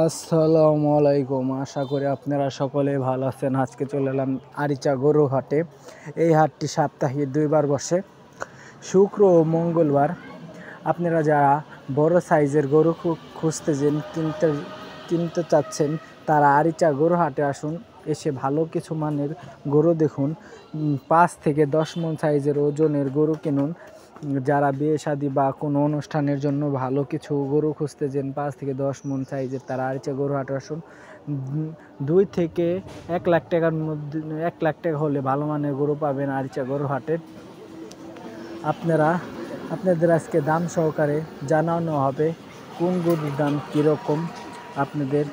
আসসালামু আলাইকুম। আশা করি আপনারা সকলে ভালো আছেন। আজকে চলে এলাম আরিচা গরু হাটে। এই হাটটি সাপ্তাহিক 2বার বসে, শুক্র ও মঙ্গলবার। আপনারা যারা বড় সাইজের গরু খুঁজতেছেন, কিনতে চাচ্ছেন, তারা আরিচা গরু হাটে আসুন। এসে ভালো কিছু মানের গরু দেখুন। 5 থেকে 10 মণ সাইজের ওজনের গরু কিনুন। যারা বিয়ে শাদী বা কোনো অনুষ্ঠানের জন্য ভালো কিছু গরু খুঁজতেছেন 5 থেকে 10 মণ সাইজের, তারা আরিচা গরু হাটে আসুন। 2 থেকে 1 লাখ টাকার মধ্যে 1 লাখ টাকা হলে ভালো মানের গরু পাবেন আরিচা গরু হাটে। আপনাদের আজকে দাম সহকারে জানানো হবে কোন গরুর দাম কীরকম। আপনাদের